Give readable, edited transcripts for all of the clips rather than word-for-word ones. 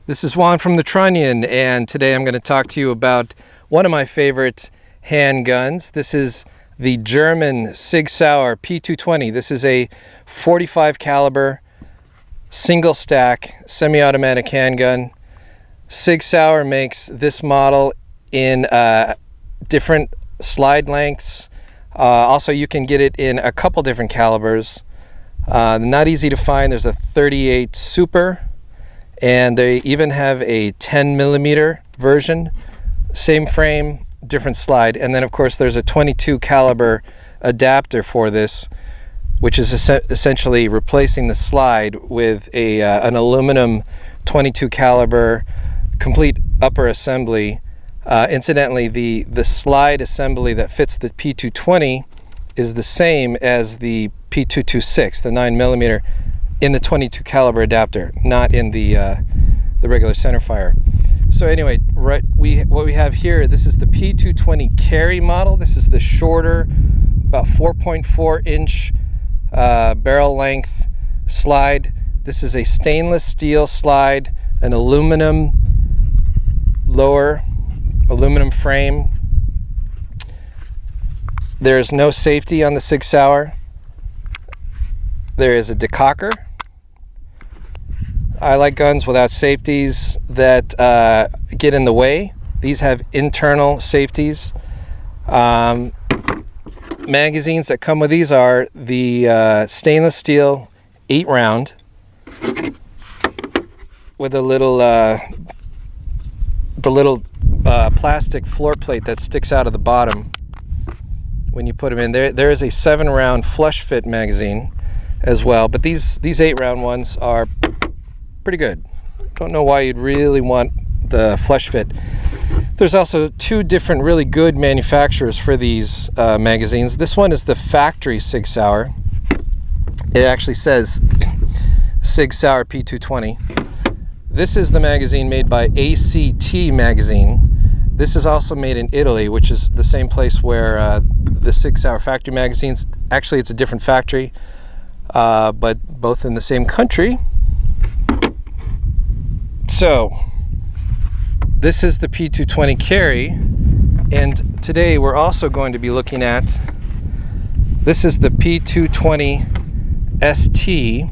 This is Juan from the Trunnion, and today I'm going to talk to you about one of my favorite handguns. This is the German Sig Sauer P220. This is a 45 caliber single stack semi-automatic handgun. Sig Sauer makes this model in different slide lengths. Also, you can get it in a couple different calibers. Not easy to find. There's a 38 Super, and they even have a 10 millimeter version. Same frame, different slide. And then of course there's a 22 caliber adapter for this, which is essentially replacing the slide with an aluminum 22 caliber complete upper assembly. Incidentally, the slide assembly that fits the P220 is the same as the P220 the 9 millimeter in the 22 caliber adapter, not in the regular centerfire. So anyway, what we have here, this is the P220 carry model. This is the shorter, about 4.4 inch barrel length slide. This is a stainless steel slide, an aluminum lower, aluminum frame. There is no safety on the Sig Sauer. There is a decocker. I like guns without safeties that get in the way. These have internal safeties. Magazines that come with these are the stainless steel 8-round with a little plastic floor plate that sticks out of the bottom when you put them in. There is a 7-round flush fit magazine as well, but these 8-round ones are pretty good. Don't know why you'd really want the flush fit. There's also two different really good manufacturers for these magazines. This one is the factory Sig Sauer. It actually says Sig Sauer P220. This is the magazine made by ACT Magazine. This is also made in Italy, which is the same place where the Sig Sauer factory magazines. Actually, it's a different factory, but both in the same country. So this is the P220 carry, and today we're also going to be looking at, this is the P220 St.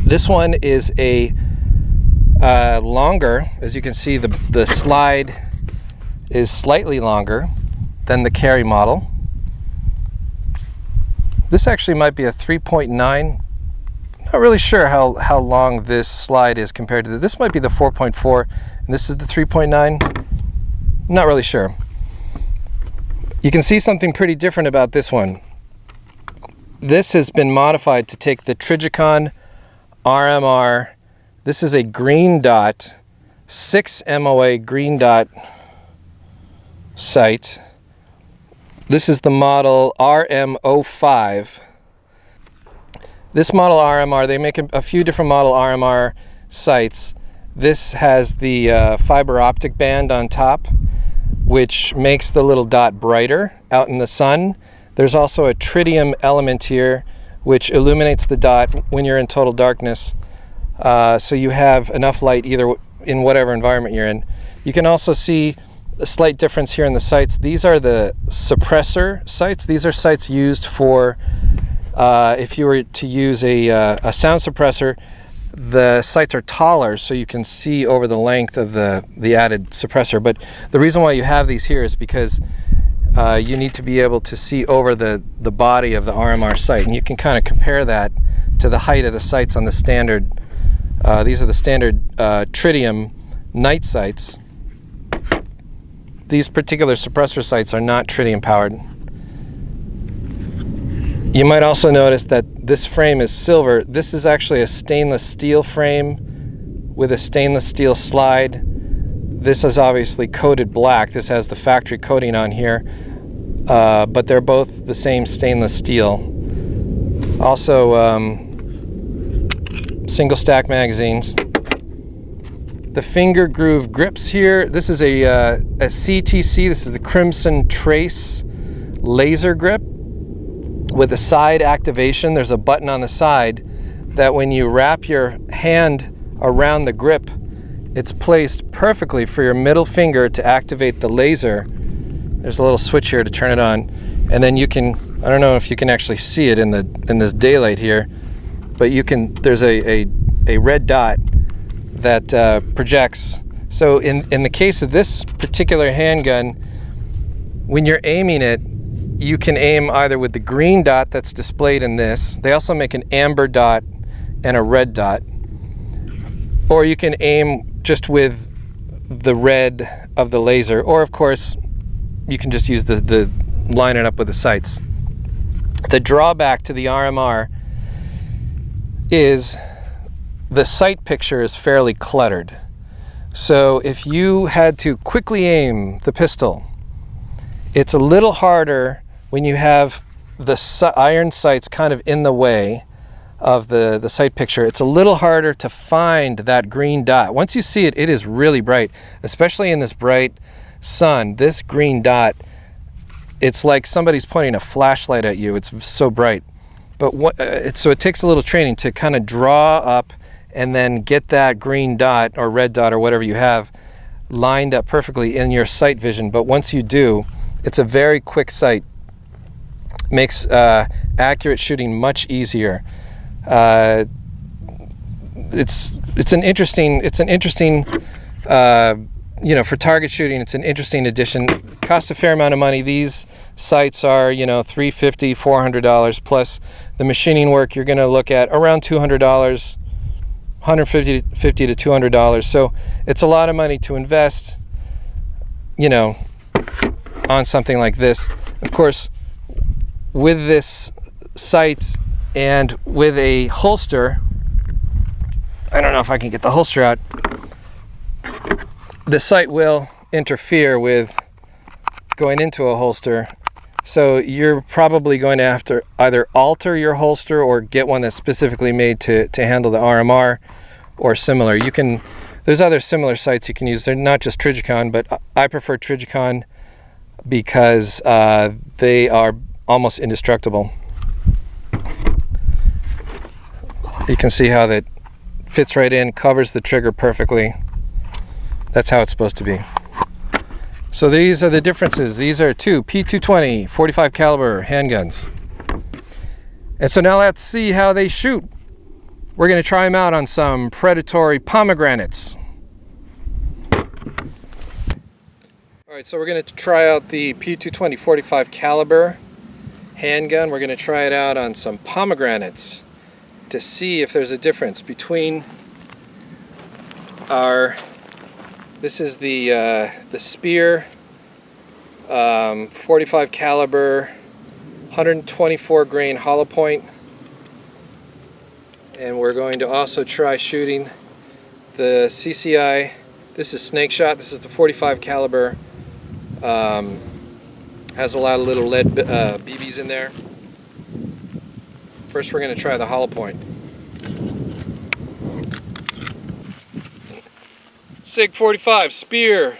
This one is a longer, as you can see, the slide is slightly longer than the carry model. This actually might be a 3.9. Not really sure how long this slide is compared to this. Might be the 4.4 and this is the 3.9. Not really sure. You can see something pretty different about this one. This has been modified to take the Trijicon RMR. This is a green dot, 6 MOA green dot sight. This is the model RM05. This model RMR, they make a few different model RMR sights. This has the fiber optic band on top, which makes the little dot brighter out in the sun. There's also a tritium element here, which illuminates the dot when you're in total darkness. So you have enough light either in whatever environment you're in. You can also see a slight difference here in the sights. These are the suppressor sights. These are sights used for if you were to use a sound suppressor. The sights are taller so you can see over the length of the added suppressor. But the reason why you have these here is because you need to be able to see over the body of the RMR sight, and you can kind of compare that to the height of the sights on the standard. These are the standard tritium night sights. These particular suppressor sights are not tritium powered. You might also notice that this frame is silver. This is actually a stainless steel frame with a stainless steel slide. This is obviously coated black. This has the factory coating on here, but they're both the same stainless steel. Also, single stack magazines. The finger groove grips here. This is a CTC. This is the Crimson Trace laser grip with a side activation. There's a button on the side that when you wrap your hand around the grip, it's placed perfectly for your middle finger to activate the laser. There's a little switch here to turn it on, and then you can, I don't know if you can actually see it in this daylight here, but you can, there's a red dot that projects. So in the case of this particular handgun, when you're aiming it, you can aim either with the green dot that's displayed in this. They also make an amber dot and a red dot. Or you can aim just with the red of the laser, or of course you can just use the line it up with the sights. The drawback to the RMR is the sight picture is fairly cluttered. So if you had to quickly aim the pistol, it's a little harder when you have the iron sights kind of in the way of the sight picture. It's a little harder to find that green dot. Once you see it, it is really bright, especially in this bright sun. This green dot, it's like somebody's pointing a flashlight at you. It's so bright. But so it takes a little training to kind of draw up and then get that green dot or red dot or whatever you have lined up perfectly in your sight vision. But once you do, it's a very quick sight. Makes accurate shooting much easier. It's an interesting you know, for target shooting, it's an interesting addition. Costs a fair amount of money. These sights are, you know, $350, $400 plus the machining work. You're going to look at around $200, $150 to $200. So it's a lot of money to invest, you know, on something like this. Of course, with this sight and with a holster, I don't know if I can get the holster out. The sight will interfere with going into a holster, so you're probably going to have to either alter your holster or get one that's specifically made to handle the RMR or similar. You can, there's other similar sights you can use. They're not just Trijicon, but I prefer Trijicon because they are almost indestructible. You can see how that fits right in, covers the trigger perfectly. That's how it's supposed to be. So these are the differences. These are two P220 45 caliber handguns. And so now let's see how they shoot. We're going to try them out on some predatory pomegranates. Alright, so we're going to try out the P220 45 caliber handgun. We're going to try it out on some pomegranates to see if there's a difference between our, this is the Speer 45 caliber 124 grain hollow point, and we're going to also try shooting the CCI. This is snake shot. This is the 45 caliber. Has a lot of little lead BBs in there. First we're going to try the hollow point. Sig 45 Speer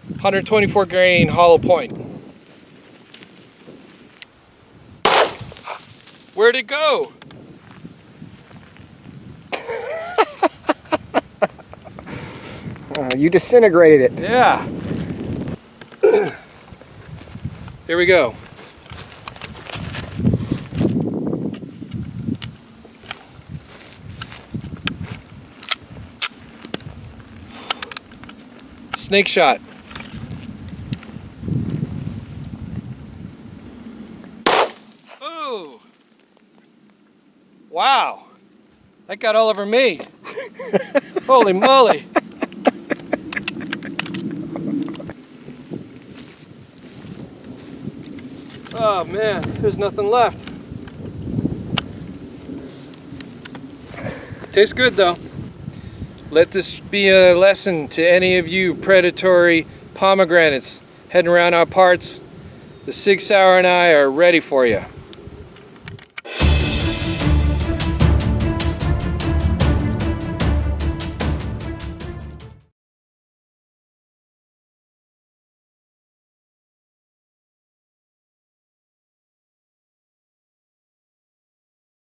124 grain hollow point. Where'd it go? You disintegrated it. Yeah. Here we go. Snake shot. Oh! Wow! That got all over me. Holy moly! Oh man, there's nothing left. Tastes good though. Let this be a lesson to any of you predatory pomegranates heading around our parts. The Sig Sauer and I are ready for you.